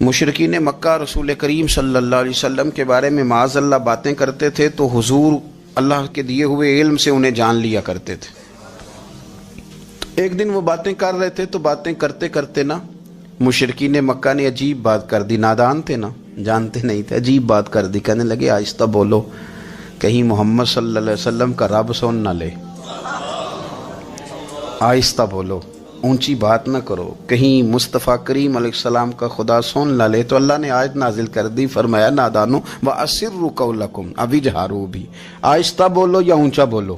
مشرکین مکہ رسول کریم صلی اللہ علیہ وسلم کے بارے میں معاذ اللہ باتیں کرتے تھے تو حضور اللہ کے دیے ہوئے علم سے انہیں جان لیا کرتے تھے۔ ایک دن وہ باتیں کر رہے تھے تو باتیں کرتے کرتے نا مشرکین مکہ نے عجیب بات کر دی، نادان تھے نا، جانتے نہیں تھے، عجیب بات کر دی، کہنے لگے آہستہ بولو کہیں محمد صلی اللہ علیہ وسلم کا رب سن نہ لے، آہستہ بولو، اونچی بات نہ کرو، کہیں مصطفیٰ کریم علیہ السلام کا خدا سن نہ لے۔ تو اللہ نے آیت نازل کر دی، فرمایا نادانو وَأَسِرُّوا قَوْلَكُمْ، ابھی جہارو بھی، آہستہ بولو یا اونچا بولو۔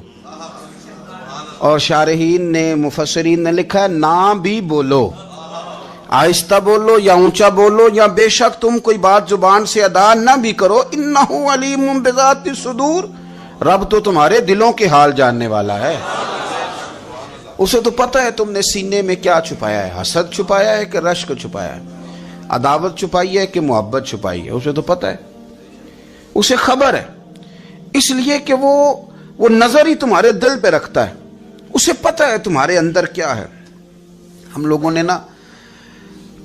اور شارحین نے مفسرین نے لکھا ہے نہ بھی بولو، آہستہ بولو یا اونچا بولو، یا بے شک تم کوئی بات زبان سے ادا نہ بھی کرو، اِنَّهُ عَلِيمٌ بِذَاتِ الصُّدُورِ، رب تو تمہارے دلوں کے حال جاننے والا ہے، اسے تو پتہ ہے تم نے سینے میں کیا چھپایا ہے، حسد چھپایا ہے کہ رشک چھپایا ہے، عداوت چھپائی ہے کہ محبت چھپائی ہے، اسے تو پتہ ہے، اسے خبر ہے، اس لیے کہ وہ نظر ہی تمہارے دل پہ رکھتا ہے، اسے پتہ ہے تمہارے اندر کیا ہے۔ ہم لوگوں نے نا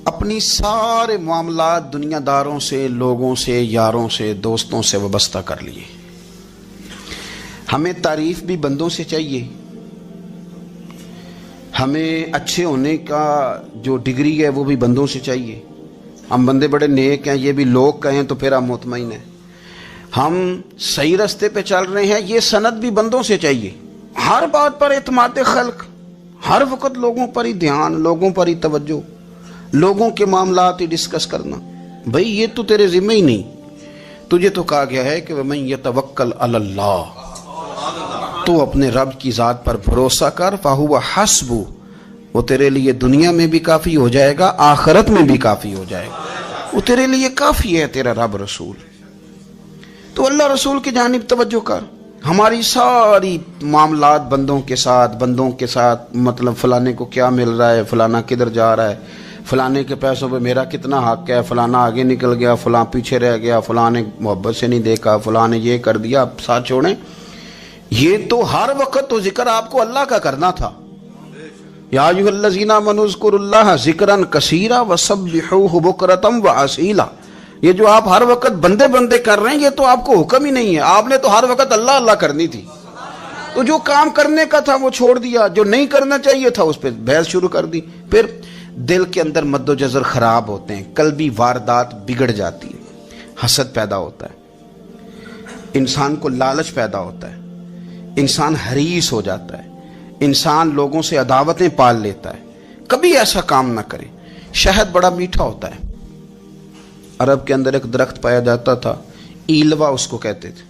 اپنی سارے معاملات دنیا داروں سے، لوگوں سے، یاروں سے، دوستوں سے وابستہ کر لیے۔ ہمیں تعریف بھی بندوں سے چاہیے، ہمیں اچھے ہونے کا جو ڈگری ہے وہ بھی بندوں سے چاہیے، ہم بندے بڑے نیک ہیں یہ بھی لوگ کہیں تو پھر ہم مطمئن ہیں، ہم صحیح راستے پہ چل رہے ہیں یہ سند بھی بندوں سے چاہیے۔ ہر بات پر اعتماد خلق، ہر وقت لوگوں پر ہی دھیان، لوگوں پر ہی توجہ، لوگوں کے معاملات ہی ڈسکس کرنا، بھئی یہ تو تیرے ذمہ ہی نہیں، تجھے تو کہا گیا ہے کہ وَمَن يَتَوَکَّلْ عَلَى اللَّهِ، تو اپنے رب کی ذات پر بھروسہ کر، فَهُوَ حَسْبُهُ، وہ تیرے لیے دنیا میں بھی کافی ہو جائے گا، آخرت میں بھی کافی ہو جائے گا، وہ تیرے لیے کافی ہے تیرا رب رسول۔ تو اللہ رسول کی جانب توجہ کر۔ ہماری ساری معاملات بندوں کے ساتھ مطلب فلانے کو کیا مل رہا ہے، فلانا کدھر جا رہا ہے، فلانے کے پیسوں پہ میرا کتنا حق ہے، فلانا آگے نکل گیا، فلاں پیچھے رہ گیا، فلاں نے محبت سے نہیں دیکھا، فلاں نے یہ کر دیا، آپ ساتھ چھوڑیں۔ یہ تو ہر وقت تو ذکر آپ کو اللہ کا کرنا تھا، یا ایھا الذین آمنوا اذکروا اللہ ذکرا کثیرا وسبحوہ بکرۃ واسیلا، یہ جو آپ ہر وقت بندے کر رہے ہیں یہ تو آپ کو حکم ہی نہیں ہے، آپ نے تو ہر وقت اللہ اللہ کرنی تھی، تو جو کام کرنے کا تھا وہ چھوڑ دیا، جو نہیں کرنا چاہیے تھا اس پہ بحث شروع کر دی، پھر دل کے اندر مد و جزر خراب ہوتے ہیں، قلبی واردات بگڑ جاتی ہے، حسد پیدا ہوتا ہے، انسان کو لالچ پیدا ہوتا ہے، انسان حریص ہو جاتا ہے، انسان لوگوں سے عداوتیں پال لیتا ہے۔ کبھی ایسا کام نہ کرے۔ شہد بڑا میٹھا ہوتا ہے، عرب کے اندر ایک درخت پایا جاتا تھا، ایلوا اس کو کہتے تھے،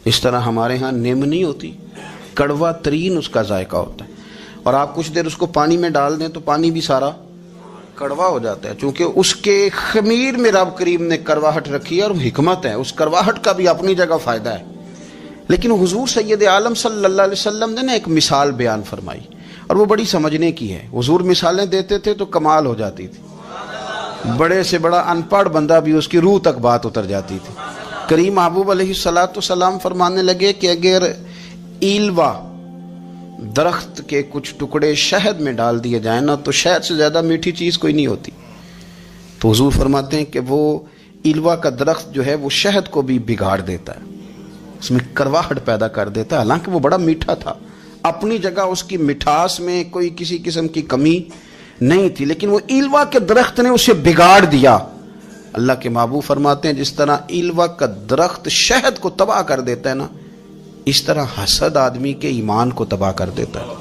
اس طرح ہمارے ہاں نیم نہیں ہوتی، کڑوا ترین اس کا ذائقہ ہوتا ہے، اور آپ کچھ دیر اس کو پانی میں ڈال دیں تو پانی بھی سارا کڑوا ہو جاتا ہے، چونکہ اس کے خمیر میں رب کریم نے کرواہٹ رکھی ہے، اور حکمت ہے، اس کرواہٹ کا بھی اپنی جگہ فائدہ ہے۔ لیکن حضور سید عالم صلی اللہ علیہ وسلم نے ایک مثال بیان فرمائی، اور وہ بڑی سمجھنے کی ہے۔ حضور مثالیں دیتے تھے تو کمال ہو جاتی تھی، بڑے سے بڑا ان پڑھ بندہ بھی اس کی روح تک بات اتر جاتی تھی۔ کریم محبوب علیہ السلام فرمانے لگے کہ اگر ایلوا درخت کے کچھ ٹکڑے شہد میں ڈال دیے جائیں نا تو شہد سے زیادہ میٹھی چیز کوئی نہیں ہوتی۔ تو حضور فرماتے ہیں کہ وہ ایلوا کا درخت جو ہے وہ شہد کو بھی بگاڑ دیتا ہے، اس میں کرواہٹ پیدا کر دیتا ہے، حالانکہ وہ بڑا میٹھا تھا، اپنی جگہ اس کی مٹھاس میں کوئی کسی قسم کی کمی نہیں تھی، لیکن وہ ایلوا کے درخت نے اسے بگاڑ دیا۔ اللہ کے محبوب فرماتے ہیں جس طرح ایلوا کا درخت شہد کو تباہ کر دیتا ہے نا، اس طرح حسد آدمی کے ایمان کو تباہ کر دیتا ہے۔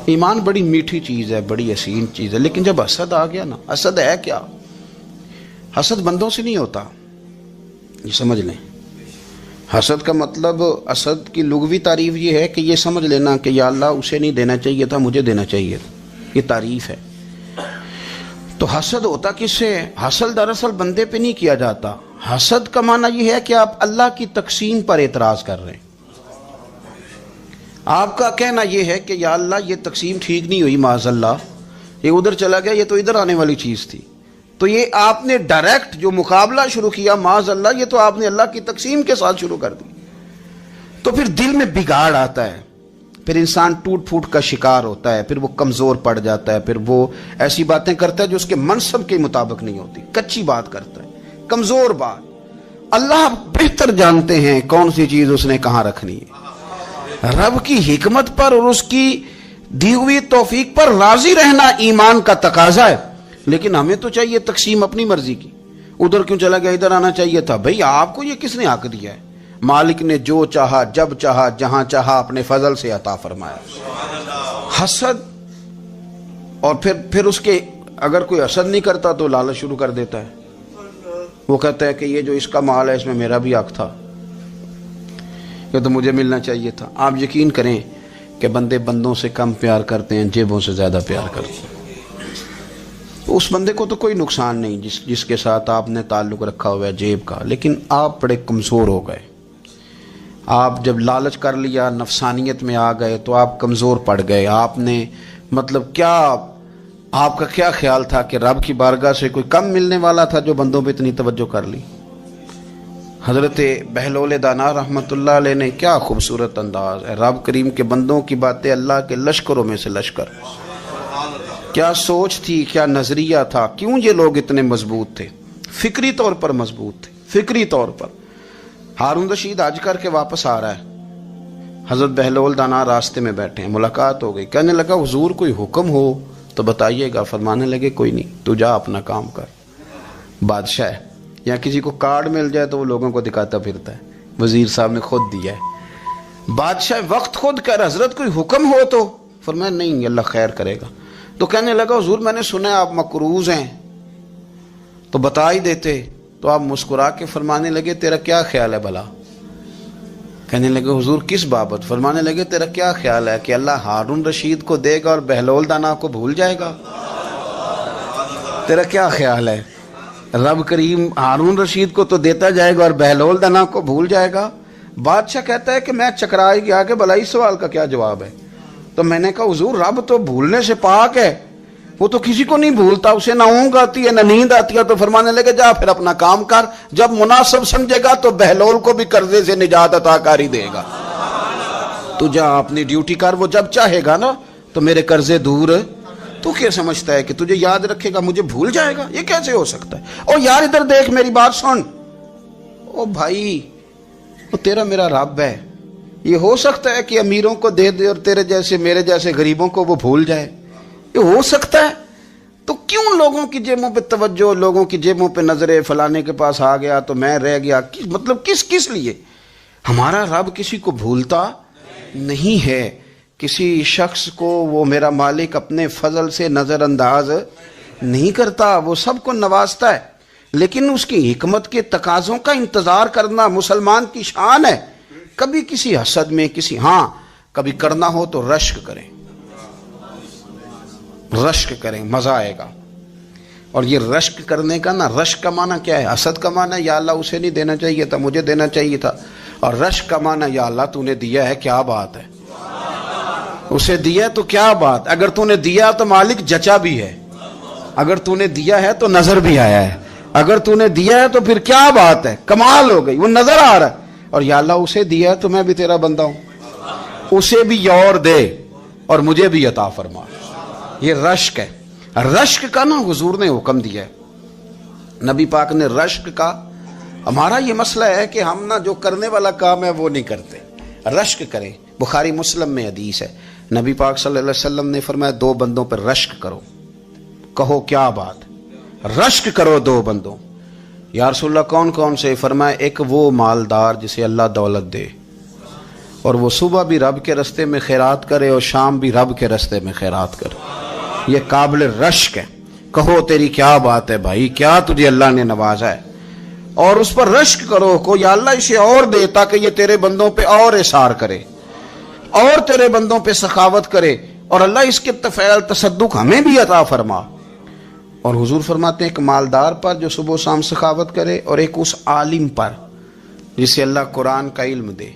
ایمان بڑی میٹھی چیز ہے، بڑی حسین چیز ہے، لیکن جب حسد آ گیا نا، حسد ہے کیا؟ حسد بندوں سے نہیں ہوتا، یہ سمجھ لیں۔ حسد کا مطلب، حسد کی لغوی تعریف یہ ہے کہ یہ سمجھ لینا کہ یا اللہ اسے نہیں دینا چاہیے تھا، مجھے دینا چاہیے تھا، یہ تعریف ہے۔ تو حسد ہوتا کس سے؟ حسد دراصل بندے پہ نہیں کیا جاتا، حسد کا معنی یہ ہے کہ آپ اللہ کی تقسیم پر اعتراض کر رہے ہیں۔ آپ کا کہنا یہ ہے کہ یا اللہ یہ تقسیم ٹھیک نہیں ہوئی، معاذ اللہ یہ ادھر چلا گیا، یہ تو ادھر آنے والی چیز تھی، تو یہ آپ نے ڈائریکٹ جو مقابلہ شروع کیا، معاذ اللہ یہ تو آپ نے اللہ کی تقسیم کے ساتھ شروع کر دی، تو پھر دل میں بگاڑ آتا ہے، پھر انسان ٹوٹ پھوٹ کا شکار ہوتا ہے، پھر وہ کمزور پڑ جاتا ہے، پھر وہ ایسی باتیں کرتا ہے جو اس کے منصب کے مطابق نہیں ہوتی، کچی بات کرتا ہے، کمزور بات۔ اللہ بہتر جانتے ہیں کون سی چیز اس نے کہاں رکھنی ہے۔ رب کی حکمت پر اور اس کی دی ہوئی توفیق پر راضی رہنا ایمان کا تقاضا ہے، لیکن ہمیں تو چاہیے تقسیم اپنی مرضی کی۔ ادھر کیوں چلا گیا، ادھر آنا چاہیے تھا۔ بھئی آپ کو یہ کس نے حق دیا ہے؟ مالک نے جو چاہا، جب چاہا، جہاں چاہا اپنے فضل سے عطا فرمایا۔ حسد، اور پھر اس کے اگر کوئی حسد نہیں کرتا تو لالچ شروع کر دیتا ہے، وہ کہتا ہے کہ یہ جو اس کا مال ہے اس میں میرا بھی حق تھا، یہ تو مجھے ملنا چاہیے تھا۔ آپ یقین کریں کہ بندے بندوں سے کم پیار کرتے ہیں، جیبوں سے زیادہ پیار کرتے ہیں۔ تو اس بندے کو تو کوئی نقصان نہیں جس کے ساتھ آپ نے تعلق رکھا ہوا ہے جیب کا، لیکن آپ بڑے کمزور ہو گئے۔ آپ جب لالچ کر لیا، نفسانیت میں آ گئے تو آپ کمزور پڑ گئے۔ آپ نے مطلب کیا، آپ کا کیا خیال تھا کہ رب کی بارگاہ سے کوئی کم ملنے والا تھا جو بندوں پہ اتنی توجہ کر لی؟ حضرت بہلول دانا رحمت اللہ علیہ نے کیا خوبصورت انداز ہے، رب کریم کے بندوں کی باتیں اللہ کے لشکروں میں سے لشکر، کیا سوچ تھی، کیا نظریہ تھا، کیوں یہ لوگ اتنے مضبوط تھے، فکری طور پر مضبوط تھے، فکری طور پر۔ ہارون رشید حج کر کے واپس آ رہا ہے، حضرت بہلول دانا راستے میں بیٹھے ہیں، ملاقات ہو گئی، کہنے لگا حضور کوئی حکم ہو تو بتائیے گا۔ فرمانے لگے کوئی نہیں، تو جا اپنا کام کر۔ بادشاہ ہے یا کسی کو کارڈ مل جائے تو وہ لوگوں کو دکھاتا پھرتا ہے، وزیر صاحب نے خود دیا ہے۔ بادشاہ وقت خود کر، حضرت کوئی حکم ہو تو؟ فرمایا نہیں، اللہ خیر کرے گا۔ تو کہنے لگا حضور میں نے سنا ہے آپ مقروض ہیں، تو بتا ہی دیتے۔ تو آپ مسکرا کے فرمانے لگے تیرا کیا خیال ہے بھلا؟ کہنے لگے حضور کس بابت؟ فرمانے لگے تیرا کیا خیال ہے کہ اللہ ہارون رشید کو دے گا اور بہلول دانا کو بھول جائے گا؟ تیرا کیا خیال ہے؟ رب کریم ہارون رشید کو تو دیتا جائے گا اور بہلول دانا کو بھول جائے گا؟ بادشاہ کہتا ہے کہ میں چکرا ہی گیا کہ بھلا اس سوال کا کیا جواب ہے؟ تو میں نے کہا حضور رب تو بھولنے سے پاک ہے، وہ تو کسی کو نہیں بھولتا، اسے نہ اونگ آتی ہے نہ نیند آتی ہے۔ تو فرمانے لگے جا پھر اپنا کام کر، جب مناسب سمجھے گا تو بہلول کو بھی قرضے سے نجات عطا کاری دے گا۔ تو جا اپنی ڈیوٹی کر، وہ جب چاہے گا نا تو میرے قرضے دور۔ تو کیا سمجھتا ہے کہ تجھے یاد رکھے گا مجھے بھول جائے گا؟ یہ کیسے ہو سکتا ہے؟ اور یار ادھر دیکھ میری بات سن، او بھائی وہ تیرا میرا رب ہے، یہ ہو سکتا ہے کہ امیروں کو دے دے اور تیرے جیسے میرے جیسے غریبوں کو وہ بھول جائے؟ یہ ہو سکتا ہے؟ تو کیوں لوگوں کی جیبوں پہ توجہ، لوگوں کی جیبوں پہ نظریں، فلانے کے پاس آ گیا تو میں رہ گیا، مطلب کس لیے؟ ہمارا رب کسی کو بھولتا نہیں ہے، کسی شخص کو وہ میرا مالک اپنے فضل سے نظر انداز نہیں کرتا، وہ سب کو نوازتا ہے، لیکن اس کی حکمت کے تقاضوں کا انتظار کرنا مسلمان کی شان ہے۔ کبھی کسی حسد میں کبھی کرنا ہو تو رشک کریں، مزہ آئے گا۔ اور یہ رشک کرنے کا رشک کا معنی کیا ہے؟ حسد کا معنی یا اللہ اسے نہیں دینا چاہیے تھا، مجھے دینا چاہیے تھا، اور رشک کا معنی یا اللہ تو نے دیا ہے، کیا بات ہے، اسے دیا تو کیا بات، اگر تو نے دیا تو مالک جچا بھی ہے، اگر تو نے دیا ہے تو نظر بھی آیا ہے، اگر تو نے دیا ہے تو پھر کیا بات ہے، کمال ہو گئی، وہ نظر آ رہا ہے۔ اور یا اللہ اسے دیا ہے تو میں بھی تیرا بندہ ہوں، اسے بھی اور دے اور مجھے بھی عطا فرما۔ یہ رشک ہے، رشک کا حضور نے حکم دیا ہے، نبی پاک نے رشک کا۔ ہمارا یہ مسئلہ ہے کہ ہم جو کرنے والا کام ہے وہ نہیں کرتے، رشک کریں۔ بخاری مسلم میں حدیث ہے، نبی پاک صلی اللہ علیہ وسلم نے فرمایا 2 بندوں پر رشک کرو۔ کہو کیا بات؟ رشک کرو 2 بندوں۔ یا رسول اللہ کون کون سے؟ فرمایا ایک وہ مالدار جسے اللہ دولت دے اور وہ صبح بھی رب کے رستے میں خیرات کرے اور شام بھی رب کے رستے میں خیرات کرے، یہ قابل رشک ہے۔ کہو تیری کیا بات ہے بھائی، کیا تجھے اللہ نے نوازا ہے، اور اس پر رشک کرو کو یا اللہ اسے اور دے تاکہ یہ تیرے بندوں پہ اور اثار کرے اور تیرے بندوں پہ سخاوت کرے، اور اللہ اس کے فعل تصدق ہمیں بھی عطا فرما۔ اور حضور فرماتے ہیں ایک مالدار پر جو صبح و شام سخاوت کرے، اور ایک اس عالم پر جسے اللہ قرآن کا علم دے،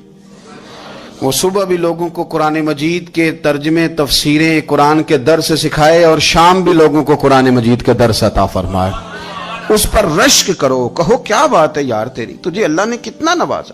وہ صبح بھی لوگوں کو قرآن مجید کے ترجمے، تفسیریں، قرآن کے درس سکھائے، اور شام بھی لوگوں کو قرآن مجید کے درس عطا فرمائے۔ اس پر رشک کرو، کہو کیا بات ہے یار تیری، تجھے اللہ نے کتنا نوازا،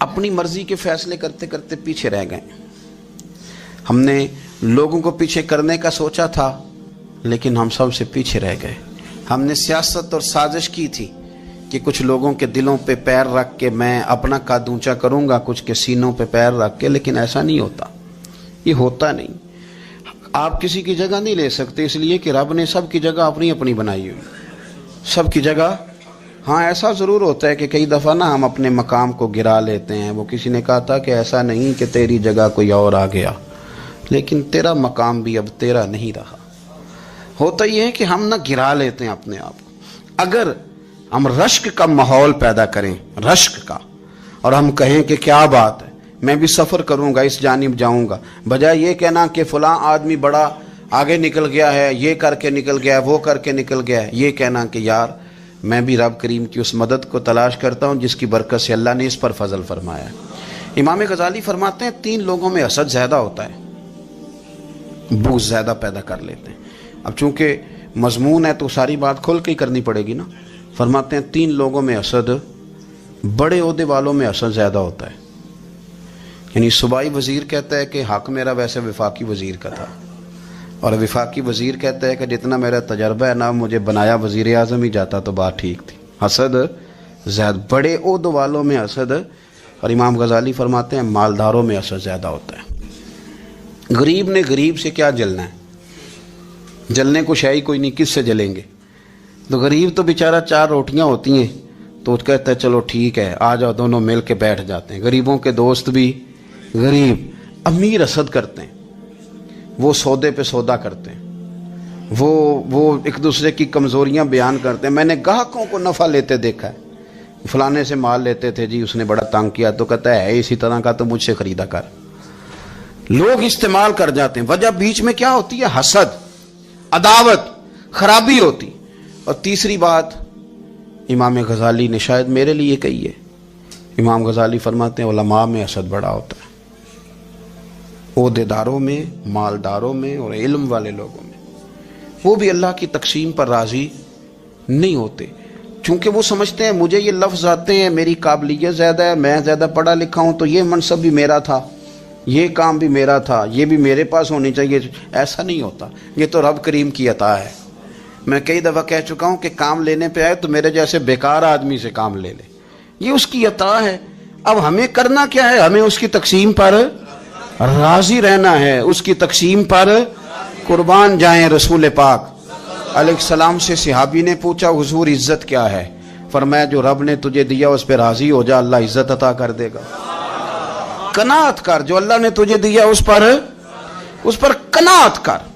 اپنی مرضی کے فیصلے کرتے کرتے پیچھے رہ گئے. ہم نے لوگوں کو پیچھے کرنے کا سوچا تھا لیکن ہم سب سے پیچھے رہ گئے. ہم نے سیاست اور سازش کی تھی کہ کچھ لوگوں کے دلوں پہ پیر رکھ کے میں اپنا قد اونچا کروں گا, کچھ کے سینوں پہ پیر رکھ کے, لیکن ایسا نہیں ہوتا, یہ ہوتا نہیں. آپ کسی کی جگہ نہیں لے سکتے اس لیے کہ رب نے سب کی جگہ اپنی اپنی بنائی ہوئی, سب کی جگہ. ہاں ایسا ضرور ہوتا ہے کہ کئی دفعہ نا ہم اپنے مقام کو گرا لیتے ہیں. وہ کسی نے کہا تھا کہ ایسا نہیں کہ تیری جگہ کوئی اور آ گیا, لیکن تیرا مقام بھی اب تیرا نہیں رہا. ہوتا یہ ہے کہ ہم نہ گرا لیتے ہیں اپنے آپ کو. اگر ہم رشک کا ماحول پیدا کریں, رشک کا, اور ہم کہیں کہ کیا بات ہے, میں بھی سفر کروں گا, اس جانب جاؤں گا, بجائے یہ کہنا کہ فلاں آدمی بڑا آگے نکل گیا ہے, یہ کر کے نکل گیا ہے, وہ کر کے نکل گیا ہے, یہ کہنا کہ یار میں بھی رب کریم کی اس مدد کو تلاش کرتا ہوں جس کی برکت سے اللہ نے اس پر فضل فرمایا ہے. امام غزالی فرماتے ہیں 3 لوگوں میں حسد زیادہ ہوتا ہے, بغض زیادہ پیدا کر لیتے ہیں. اب چونکہ مضمون ہے تو ساری بات کھل کے ہی کرنی پڑے گی نا. فرماتے ہیں 3 لوگوں میں حسد, بڑے عہدے والوں میں حسد زیادہ ہوتا ہے. یعنی صوبائی وزیر کہتا ہے کہ حق میرا ویسے وفاقی وزیر کا تھا, اور وفاقی وزیر کہتا ہے کہ جتنا میرا تجربہ ہے نا, مجھے بنایا وزیر اعظم ہی جاتا تو بات ٹھیک تھی. حسد زیادہ, بڑے عہدے والوں میں حسد. اور امام غزالی فرماتے ہیں مالداروں میں حسد زیادہ ہوتا ہے. غریب نے غریب سے کیا جلنا ہے, جلنے کو شے ہی کوئی نہیں, کس سے جلیں گے. تو غریب تو بیچارہ 4 روٹیاں ہوتی ہیں تو کہتا ہے چلو ٹھیک ہے آ جاؤ, دونوں مل کے بیٹھ جاتے ہیں. غریبوں کے دوست بھی غریب. امیر حسد کرتے ہیں, وہ سودے پہ سودا کرتے ہیں, وہ ایک دوسرے کی کمزوریاں بیان کرتے ہیں. میں نے گاہکوں کو نفع لیتے دیکھا ہے, فلانے سے مال لیتے تھے جی, اس نے بڑا تنگ کیا, تو کہتا ہے اسی طرح کا تو مجھ سے خریدا کر. لوگ استعمال کر جاتے ہیں. وجہ بیچ میں کیا ہوتی ہے؟ حسد, عداوت, خرابی ہوتی. اور تیسری بات امام غزالی نے شاید میرے لیے کہی ہے. امام غزالی فرماتے ہیں علماء میں حسد بڑا ہوتا ہے, عہدیداروں میں, مالداروں میں, اور علم والے لوگوں میں. وہ بھی اللہ کی تقسیم پر راضی نہیں ہوتے, چونکہ وہ سمجھتے ہیں مجھے یہ لفظ آتے ہیں, میری قابلیت زیادہ ہے, میں زیادہ پڑھا لکھا ہوں, تو یہ منصب بھی میرا تھا, یہ کام بھی میرا تھا, یہ بھی میرے پاس ہونی چاہیے. ایسا نہیں ہوتا, یہ تو رب کریم کی عطا ہے. میں کئی دفعہ کہہ چکا ہوں کہ کام لینے پہ آئے تو میرے جیسے بیکار آدمی سے کام لے لے, یہ اس کی عطا ہے. اب ہمیں کرنا کیا ہے؟ ہمیں اس کی تقسیم پر راضی رہنا ہے, اس کی تقسیم پر قربان جائیں. رسول پاک علیہ السلام سے صحابی نے پوچھا حضور عزت کیا ہے؟ فرمایا جو رب نے تجھے دیا اس پہ راضی ہو جا, اللہ عزت عطا کر دے گا. قناعت کر, جو اللہ نے تجھے دیا اس پر قناعت کر,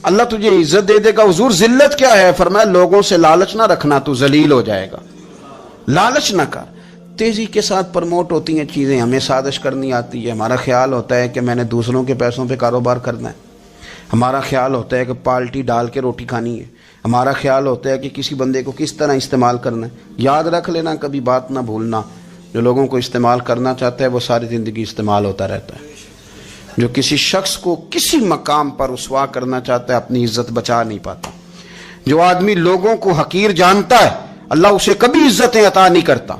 اللہ تجھے عزت دے دے گا. حضور ذلت کیا ہے؟ فرمایا لوگوں سے لالچ نہ رکھنا, تو ذلیل ہو جائے گا. لالچ نہ کر. تیزی کے ساتھ پرموٹ ہوتی ہیں چیزیں, ہمیں سازش کرنی آتی ہے. ہمارا خیال ہوتا ہے کہ میں نے دوسروں کے پیسوں پہ کاروبار کرنا ہے. ہمارا خیال ہوتا ہے کہ پالٹی ڈال کے روٹی کھانی ہے. ہمارا خیال ہوتا ہے کہ کسی بندے کو کس طرح استعمال کرنا ہے. یاد رکھ لینا, کبھی بات نہ بھولنا, جو لوگوں کو استعمال کرنا چاہتا ہے وہ ساری زندگی استعمال ہوتا رہتا ہے. جو کسی شخص کو کسی مقام پر رسوا کرنا چاہتا ہے اپنی عزت بچا نہیں پاتا. جو آدمی لوگوں کو حقیر جانتا ہے اللہ اسے کبھی عزتیں عطا نہیں کرتا,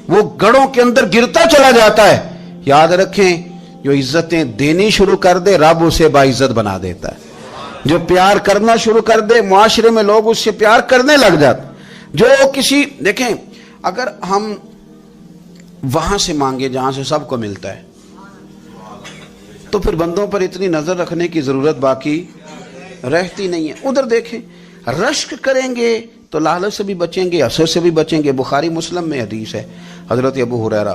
وہ گڑھوں کے اندر گرتا چلا جاتا ہے. یاد رکھیں جو عزتیں دینی شروع کر دے رب اسے باعزت بنا دیتا ہے. جو پیار کرنا شروع کر دے معاشرے میں لوگ اس سے پیار کرنے لگ جاتے. جو کسی دیکھیں اگر ہم وہاں سے مانگے جہاں سے سب کو ملتا ہے تو پھر بندوں پر اتنی نظر رکھنے کی ضرورت باقی رہتی نہیں ہے. ادھر دیکھیں رشک کریں گے تو لالچ سے بھی بچیں گے, حسد سے بھی بچیں گے. بخاری مسلم میں حدیث ہے, حضرت ابو ہریرہ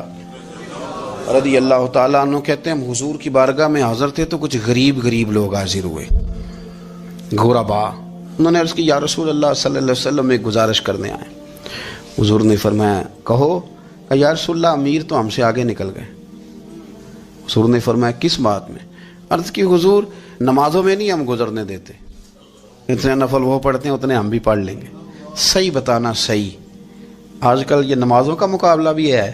رضی اللہ تعالیٰ عنہ کہتے ہیں ہم حضور کی بارگاہ میں حاضر تھے تو کچھ غریب لوگ حاضر ہوئے, غربا. انہوں نے عرض کی یا رسول اللہ صلی اللہ علیہ وسلم ایک گزارش کرنے آئے. حضور نے فرمایا کہو. یا رسول اللہ امیر تو ہم سے آگے نکل گئے. حضور نے فرمایا کس بات میں؟ عرض کی حضور نمازوں میں نہیں ہم گزرنے دیتے, اتنے نفل وہ پڑھتے ہیں اتنے ہم بھی پڑھ لیں گے. صحیح بتانا صحیح. آج کل یہ نمازوں کا مقابلہ بھی ہے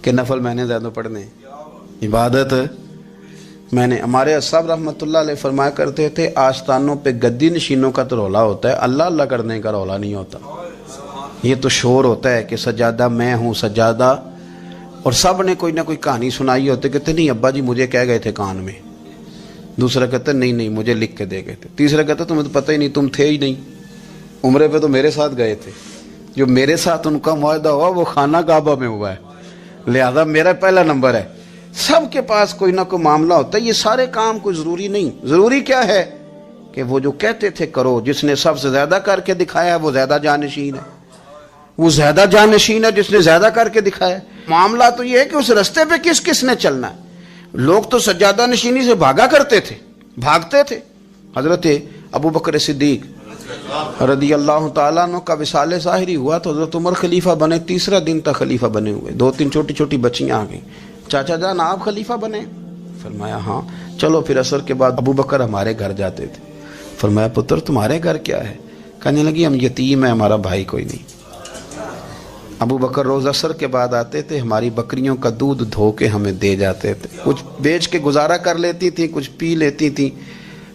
کہ نفل میں نے زیادہ پڑھنے, عبادت میں نے. ہمارے اصحاب رحمۃ اللہ علیہ فرمایا کرتے تھے آستانوں پہ گدی نشینوں کا تو رولا ہوتا ہے, اللہ اللہ کرنے کا رولا نہیں ہوتا. یہ تو شور ہوتا ہے کہ سجادہ میں ہوں, سجادہ اور سب نے کوئی نہ کوئی کہانی سنائی ہوتے، کہتے نہیں ابا جی مجھے کہہ گئے تھے کان میں، دوسرا کہتا نہیں نہیں مجھے لکھ کے دے گئے تھے، تیسرا کہتا تمہیں تو پتہ ہی نہیں، تم تھے ہی نہیں، عمرے پہ تو میرے ساتھ گئے تھے، جو میرے ساتھ ان کا معاہدہ ہوا وہ خانہ کعبہ میں ہوا ہے، لہذا میرا پہلا نمبر ہے۔ سب کے پاس کوئی نہ کوئی معاملہ ہوتا ہے، یہ سارے کام کوئی ضروری نہیں، ضروری کیا ہے کہ وہ جو کہتے تھے کرو، جس نے سب سے زیادہ کر کے دکھایا ہے وہ زیادہ جانشین ہے، وہ زیادہ جانشین ہے جس نے زیادہ کر کے دکھایا۔ معاملہ تو یہ ہے کہ اس رستے پہ کس کس نے چلنا ہے۔ لوگ تو سجادہ نشینی سے بھاگا کرتے تھے، بھاگتے تھے۔ حضرت ابو بکر صدیق رضی اللہ تعالیٰ عنہ کا وصال ظاہری ہوا تو حضرت عمر خلیفہ بنے، تیسرا دن تک خلیفہ بنے ہوئے، 2-3 چھوٹی چھوٹی بچیاں آ گئیں، چاچا جان آپ خلیفہ بنے؟ فرمایا ہاں۔ چلو پھر عصر کے بعد ابو بکر ہمارے گھر جاتے تھے، فرمایا پتر تمہارے گھر کیا ہے؟ کہنے لگی ہم یتیم ہیں، ہمارا بھائی کوئی نہیں۔ ابو بکر روز عصر کے بعد آتے تھے، ہماری بکریوں کا دودھ دھو کے ہمیں دے جاتے تھے، کچھ بیچ کے گزارا کر لیتی تھی، کچھ پی لیتی تھی۔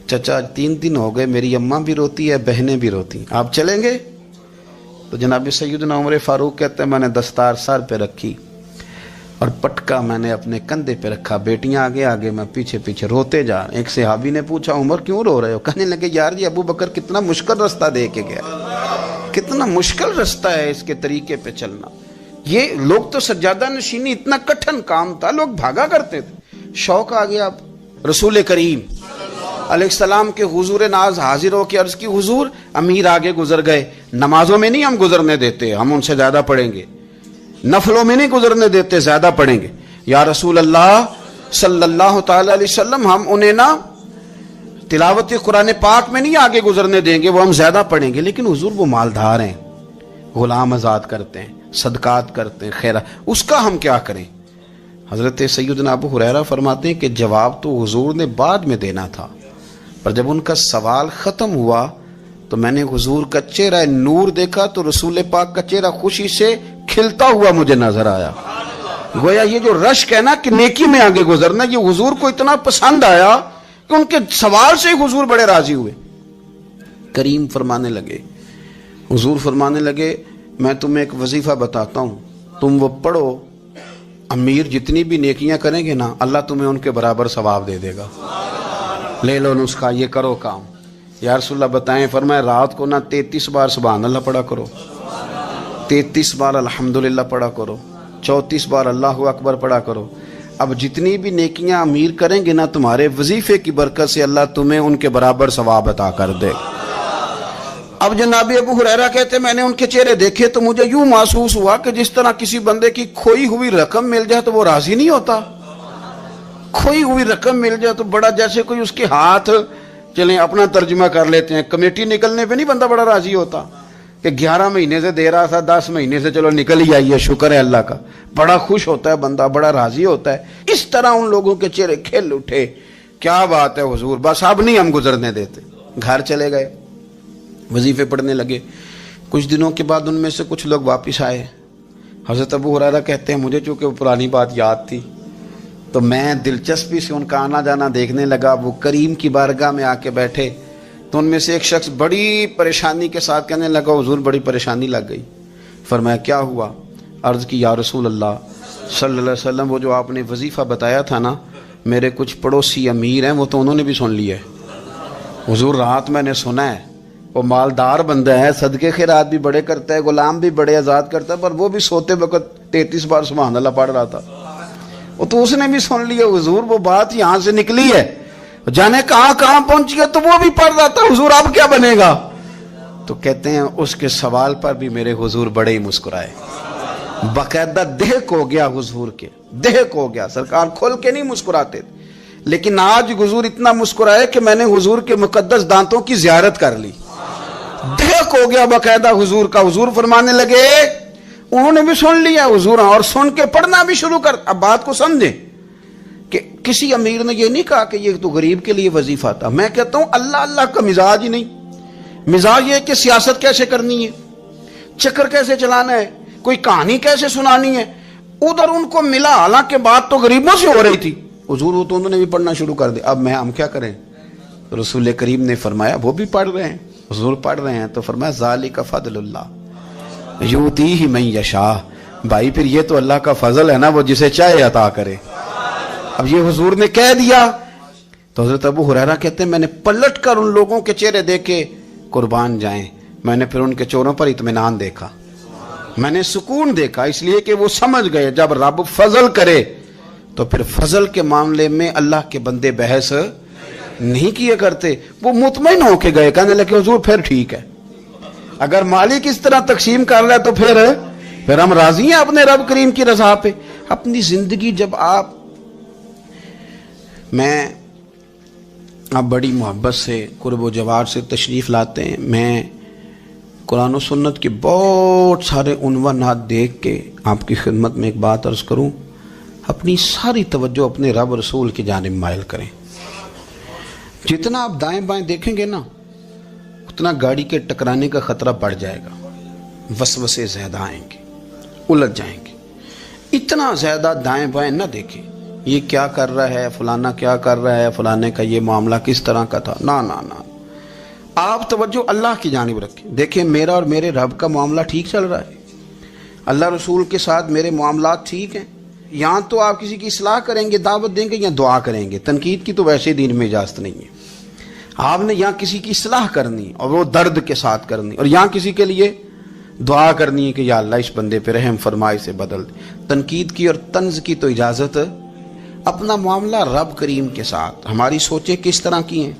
چچا 3 دن ہو گئے، میری اماں بھی روتی ہے، بہنیں بھی روتی، آپ چلیں گے؟ تو جناب سیدنا عمر فاروق کہتے ہیں میں نے دستار سر پہ رکھی اور پٹکا میں نے اپنے کندھے پہ رکھا، بیٹیاں آگے آگے میں پیچھے پیچھے، روتے جا۔ ایک صحابی نے پوچھا عمر کیوں رو رہے ہو؟ کہنے لگے یار یہ ابو بکر کتنا مشکل رستہ دے کے گیا، کتنا مشکل رستہ ہے اس کے طریقے پہ چلنا۔ یہ لوگ تو سجادہ نشینی اتنا کٹھن کام تھا، لوگ بھاگا کرتے تھے۔ شوق آ گیا اب رسول کریم علیہ السلام کے حضور ناز حاضر ہو کے عرض کی حضور امیر آگے گزر گئے، نمازوں میں نہیں ہم گزرنے دیتے، ہم ان سے زیادہ پڑھیں گے، نفلوں میں نہیں گزرنے دیتے، زیادہ پڑھیں گے۔ یا رسول اللہ صلی اللہ تعالی علیہ وسلم ہم انہیں نہ تلاوت قرآن پاک میں نہیں آگے گزرنے دیں گے، وہ ہم زیادہ پڑھیں گے، لیکن حضور وہ مالدار ہیں، غلام آزاد کرتے ہیں، صدقات کرتے ہیں، خیرات، اس کا ہم کیا کریں؟ حضرت سیدنا ابو ہریرہ فرماتے ہیں کہ جواب تو حضور نے بعد میں دینا تھا، پر جب ان کا سوال ختم ہوا تو میں نے حضور کا چہرہ نور دیکھا تو رسول پاک کا چہرہ خوشی سے کھلتا ہوا مجھے نظر آیا۔ گویا یہ جو رشک ہے نا کہ نیکی میں آگے گزرنا، یہ حضور کو اتنا پسند آیا کہ ان کے سوال سے حضور بڑے راضی ہوئے۔ کریم فرمانے لگے، حضور فرمانے لگے میں تمہیں ایک وظیفہ بتاتا ہوں، تم وہ پڑھو، امیر جتنی بھی نیکیاں کریں گے نا اللہ تمہیں ان کے برابر ثواب دے دے گا، لے لو نسخہ، یہ کرو کام۔ یا رسول اللہ بتائیں؟ فرمایا رات کو نا 33 بار سبحان اللہ پڑھا کرو، 33 بار الحمدللہ پڑھا کرو، 34 بار اللہ اکبر پڑھا کرو۔ اب جتنی بھی نیکیاں امیر کریں گے نا تمہارے وظیفے کی برکت سے اللہ تمہیں ان کے برابر ثواب عطا کر دے۔ اب جناب ابو ہریرہ کہتے میں نے ان کے چہرے دیکھے تو مجھے یوں محسوس ہوا کہ جس طرح کسی بندے کی کھوئی ہوئی رقم مل جائے تو وہ راضی نہیں ہوتا، کھوئی ہوئی رقم مل جائے تو بڑا جیسے کوئی اس کے ہاتھ، چلیں اپنا ترجمہ کر لیتے ہیں، کمیٹی نکلنے پہ نہیں بندہ بڑا راضی ہوتا کہ 11 مہینے سے دے رہا تھا، 10 مہینے سے چلو نکل ہی آئی ہے، شکر ہے اللہ کا، بڑا خوش ہوتا ہے بندہ، بڑا راضی ہوتا ہے۔ اس طرح ان لوگوں کے چہرے کھل اٹھے، کیا بات ہے حضور، بس اب نہیں ہم گزرنے دیتے۔ گھر چلے گئے، وظیفے پڑھنے لگے۔ کچھ دنوں کے بعد ان میں سے کچھ لوگ واپس آئے۔ حضرت ابو ہریرہ کہتے ہیں مجھے چونکہ وہ پرانی بات یاد تھی تو میں دلچسپی سے ان کا آنا جانا دیکھنے لگا۔ وہ کریم کی بارگاہ میں آ کے بیٹھے تو ان میں سے ایک شخص بڑی پریشانی کے ساتھ کہنے لگا حضور بڑی پریشانی لگ گئی۔ فرمایا کیا ہوا؟ عرض کی یا رسول اللہ صلی اللہ علیہ وسلم وہ جو آپ نے وظیفہ بتایا تھا نا، میرے کچھ پڑوسی امیر ہیں وہ تو انہوں نے بھی سن لیا ہے حضور، رات میں نے سنا ہے وہ مالدار بندہ ہے، صدقے خیرات بھی بڑے کرتا ہے، غلام بھی بڑے آزاد کرتا ہے، پر وہ بھی سوتے وقت 33 بار سبحان اللہ پڑھ رہا تھا، وہ تو اس نے بھی سن لیا حضور، وہ بات یہاں سے نکلی ہے، جانے کہاں کہاں پہنچی ہے، تو وہ بھی پڑھ رہا تھا حضور اب کیا بنے گا؟ تو کہتے ہیں اس کے سوال پر بھی میرے حضور بڑے ہی مسکرائے، باقاعدہ دہک ہو گیا حضور کے، دہک ہو گیا، سرکار کھول کے نہیں مسکراتے تھے، لیکن آج حضور اتنا مسکرائے کہ میں نے حضور کے مقدس دانتوں کی زیارت کر لی، دہک ہو گیا باقاعدہ حضور کا۔ حضور فرمانے لگے انہوں نے بھی سن لیا حضور، اور سن کے پڑھنا بھی شروع کر۔ اب بات کو سمجھیں کہ کسی امیر نے یہ نہیں کہا کہ یہ تو غریب کے لیے وظیفہ تھا، میں کہتا ہوں اللہ اللہ کا مزاج ہی نہیں، مزاج یہ کہ سیاست کیسے کرنی ہے، چکر کیسے چلانا ہے، کوئی کہانی کیسے سنانی ہے، ادھر ان کو ملا، حالانکہ بات تو غریبوں سے ہو رہی تھی، حضور وہ تو انہوں نے بھی پڑھنا شروع کر دیا۔ اب ہم کیا کریں؟ رسول کریم نے فرمایا وہ بھی پڑھ رہے ہیں، حضور پڑھ رہے ہیں، تو فرمایا ذالک فضل اللہ یؤتیہ من یشاء، بھائی پھر یہ تو اللہ کا فضل ہے نا، وہ جسے چاہے عطا کرے۔ اب یہ حضور نے کہہ دیا تو حضرت ابو ہریرہ کہتے ہیں میں نے پلٹ کر ان لوگوں کے چہرے دیکھے، قربان جائیں، میں نے پھر ان کے چہروں پر اطمینان دیکھا، میں نے سکون دیکھا، اس لیے کہ وہ سمجھ گئے جب رب فضل کرے تو پھر فضل کے معاملے میں اللہ کے بندے بحث نہیں کیا کرتے، وہ مطمئن ہو کے گئے، کہنے لگے حضور پھر ٹھیک ہے، اگر مالک اس طرح تقسیم کر رہا ہے تو پھر ہم راضی ہیں اپنے رب کریم کی رضا پہ۔ اپنی زندگی جب آپ بڑی محبت سے قرب و جوار سے تشریف لاتے ہیں، میں قرآن و سنت کے بہت سارے عنوانات دیکھ کے آپ کی خدمت میں ایک بات عرض کروں، اپنی ساری توجہ اپنے رب رسول کی جانب مائل کریں۔ جتنا آپ دائیں بائیں دیکھیں گے نا اتنا گاڑی کے ٹکرانے کا خطرہ بڑھ جائے گا، وسوسے زیادہ آئیں گے، الجھ جائیں گے۔ اتنا زیادہ دائیں بائیں نہ دیکھیں، یہ کیا کر رہا ہے، فلانا کیا کر رہا ہے، فلانے کا یہ معاملہ کس طرح کا تھا، نہ نہ نہ، آپ توجہ اللہ کی جانب رکھیں۔ دیکھیں میرا اور میرے رب کا معاملہ ٹھیک چل رہا ہے، اللہ رسول کے ساتھ میرے معاملات ٹھیک ہیں، یہاں تو آپ کسی کی اصلاح کریں گے، دعوت دیں گے یا دعا کریں گے، تنقید کی تو ویسے دین میں اجازت نہیں ہے۔ آپ نے یہاں کسی کی اصلاح کرنی اور وہ درد کے ساتھ کرنی، اور یہاں کسی کے لیے دعا کرنی ہے کہ یا اللہ اس بندے پہ رحم فرمائے، سے بدل دے۔ تنقید کی اور طنز کی تو اجازت، اپنا معاملہ رب کریم کے ساتھ، ہماری سوچیں کس طرح کی ہیں،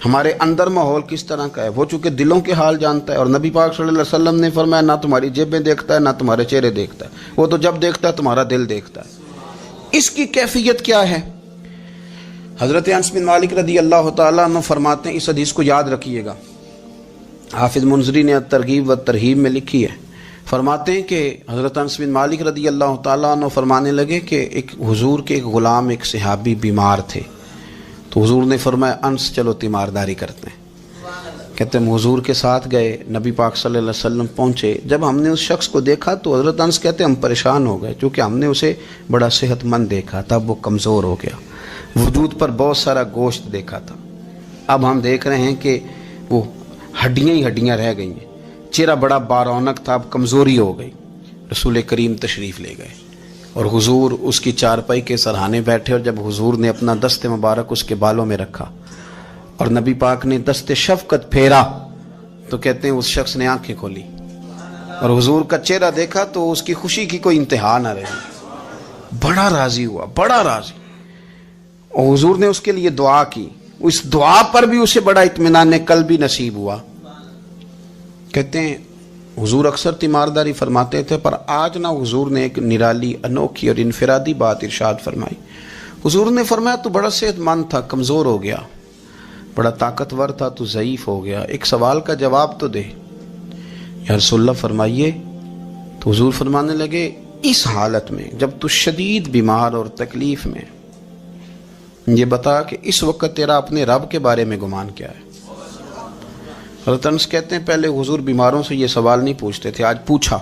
ہمارے اندر ماحول کس طرح کا ہے، وہ چونکہ دلوں کے حال جانتا ہے، اور نبی پاک صلی اللہ علیہ وسلم نے فرمایا نہ تمہاری جیبیں دیکھتا ہے نہ تمہارے چہرے دیکھتا ہے، وہ تو جب دیکھتا ہے تمہارا دل دیکھتا ہے۔ اس کی کیفیت کیا ہے؟ حضرت انس بن مالک رضی اللہ تعالیٰ عنہ فرماتے ہیں، اس حدیث کو یاد رکھیے گا، حافظ منذری نے ترغیب و ترہیب میں لکھی ہے، فرماتے ہیں کہ حضرت انس بن مالک رضی اللہ تعالیٰ عنہ فرمانے لگے کہ ایک حضور کے ایک غلام، ایک صحابی بیمار تھے، تو حضور نے فرمایا انس چلو تیمارداری کرتے ہیں۔ کہتے ہیں حضور کے ساتھ گئے، نبی پاک صلی اللہ علیہ وسلم پہنچے، جب ہم نے اس شخص کو دیکھا تو حضرت انس کہتے ہیں ہم پریشان ہو گئے، کیونکہ ہم نے اسے بڑا صحت مند دیکھا تھا، وہ کمزور ہو گیا، وجود پر بہت سارا گوشت دیکھا تھا، اب ہم دیکھ رہے ہیں کہ وہ ہڈیاں ہی ہڈیاں رہ گئی ہیں، چہرہ بڑا بارونق تھا، اب کمزوری ہو گئی۔ رسول کریم تشریف لے گئے اور حضور اس کی چارپائی کے سرہانے بیٹھے، اور جب حضور نے اپنا دست مبارک اس کے بالوں میں رکھا اور نبی پاک نے دست شفقت پھیرا تو کہتے ہیں اس شخص نے آنکھیں کھولی اور حضور کا چہرہ دیکھا تو اس کی خوشی کی کوئی انتہا نہ رہی، بڑا راضی ہوا، بڑا راضی، اور حضور نے اس کے لیے دعا کی، اس دعا پر بھی اسے بڑا اطمینان قلبی نصیب ہوا۔ کہتے ہیں حضور اکثر تیمارداری فرماتے تھے، پر آج نہ حضور نے ایک نرالی، انوکھی اور انفرادی بات ارشاد فرمائی۔ حضور نے فرمایا تو بڑا صحت مند تھا، کمزور ہو گیا، بڑا طاقتور تھا تو ضعیف ہو گیا، ایک سوال کا جواب تو دے۔ یا رسول اللہ فرمائیے۔ تو حضور فرمانے لگے اس حالت میں جب تو شدید بیمار اور تکلیف میں، یہ بتا کہ اس وقت تیرا اپنے رب کے بارے میں گمان کیا ہے؟ حضرت انس کہتے ہیں پہلے حضور بیماروں سے یہ سوال نہیں پوچھتے تھے، آج پوچھا،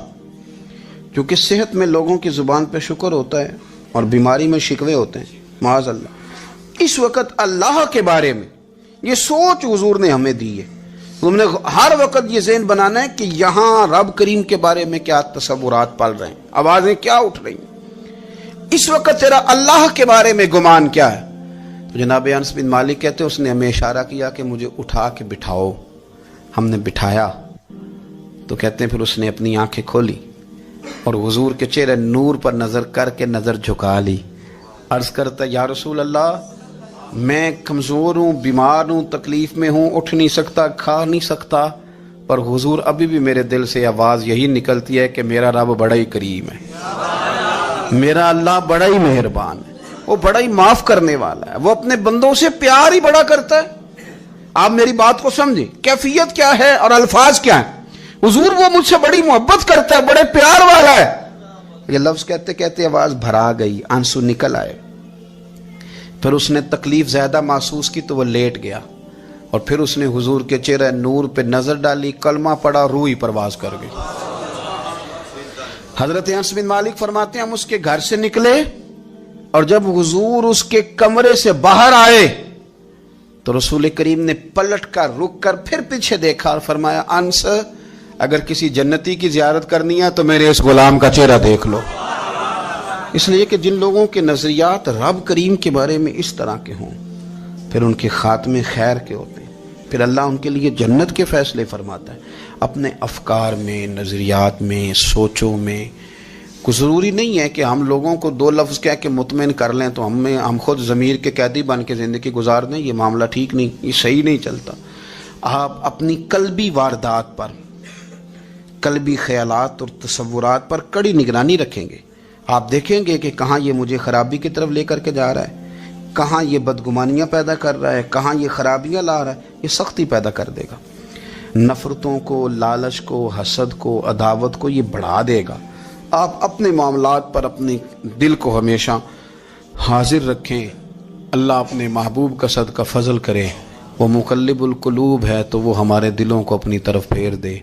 کیونکہ صحت میں لوگوں کی زبان پہ شکر ہوتا ہے اور بیماری میں شکوے ہوتے ہیں، معاذ اللہ۔ اس وقت اللہ کے بارے میں یہ سوچ حضور نے ہمیں دی ہے، تم نے ہر وقت یہ ذہن بنانا ہے کہ یہاں رب کریم کے بارے میں کیا تصورات پل رہے ہیں، آوازیں کیا اٹھ رہی ہیں، اس وقت تیرا اللہ کے بارے میں گمان کیا ہے؟ تو جناب انس بن مالک کہتے ہیں اس نے ہمیں اشارہ کیا کہ مجھے اٹھا کے بٹھاؤ، ہم نے بٹھایا تو کہتے ہیں پھر اس نے اپنی آنکھیں کھولی اور حضور کے چہرے نور پر نظر کر کے نظر جھکا لی، عرض کرتا یا رسول اللہ میں کمزور ہوں، بیمار ہوں، تکلیف میں ہوں، اٹھ نہیں سکتا، کھا نہیں سکتا، پر حضور ابھی بھی میرے دل سے آواز یہی نکلتی ہے کہ میرا رب بڑا ہی کریم ہے، میرا اللہ بڑا ہی مہربان ہے، وہ بڑا ہی معاف کرنے والا ہے، وہ اپنے بندوں سے پیار ہی بڑا کرتا ہے۔ آپ میری بات کو سمجھیں، کیفیت کیا ہے اور الفاظ کیا ہیں۔ حضور وہ مجھ سے بڑی محبت کرتا ہے، بڑے پیار والا ہے۔ یہ لفظ کہتے کہتے آواز بھرا گئی، آنسو نکل آئے، پھر اس نے تکلیف زیادہ محسوس کی تو وہ لیٹ گیا، اور پھر اس نے حضور کے چہرے نور پہ نظر ڈالی، کلمہ پڑھا، روح ہی پرواز کر گئی۔ حضرت انس بن مالک فرماتے ہیں ہم اس کے گھر سے نکلے اور جب حضور اس کے کمرے سے باہر آئے تو رسول کریم نے پلٹ کر رک کر پھر پیچھے دیکھا اور فرمایا انس اگر کسی جنتی کی زیارت کرنی ہے تو میرے اس غلام کا چہرہ دیکھ لو. اس لیے کہ جن لوگوں کے نظریات رب کریم کے بارے میں اس طرح کے ہوں پھر ان کے خاتمے خیر کے ہوتے ہیں. پھر اللہ ان کے لیے جنت کے فیصلے فرماتا ہے. اپنے افکار میں، نظریات میں، سوچوں میں کوئی ضروری نہیں ہے کہ ہم لوگوں کو دو لفظ کہہ کے مطمئن کر لیں تو ہم خود ضمیر کے قیدی بن کے زندگی گزار دیں. یہ معاملہ ٹھیک نہیں، یہ صحیح نہیں چلتا. آپ اپنی قلبی واردات پر، قلبی خیالات اور تصورات پر کڑی نگرانی رکھیں گے. آپ دیکھیں گے کہ کہاں یہ مجھے خرابی کی طرف لے کر کے جا رہا ہے، کہاں یہ بدگمانیاں پیدا کر رہا ہے، کہاں یہ خرابیاں لا رہا ہے. یہ سختی پیدا کر دے گا، نفرتوں کو، لالچ کو، حسد کو، عداوت کو یہ بڑھا دے گا. آپ اپنے معاملات پر اپنے دل کو ہمیشہ حاضر رکھیں. اللہ اپنے محبوب کا صدقہ فضل کرے. وہ مقلب القلوب ہے تو وہ ہمارے دلوں کو اپنی طرف پھیر دے.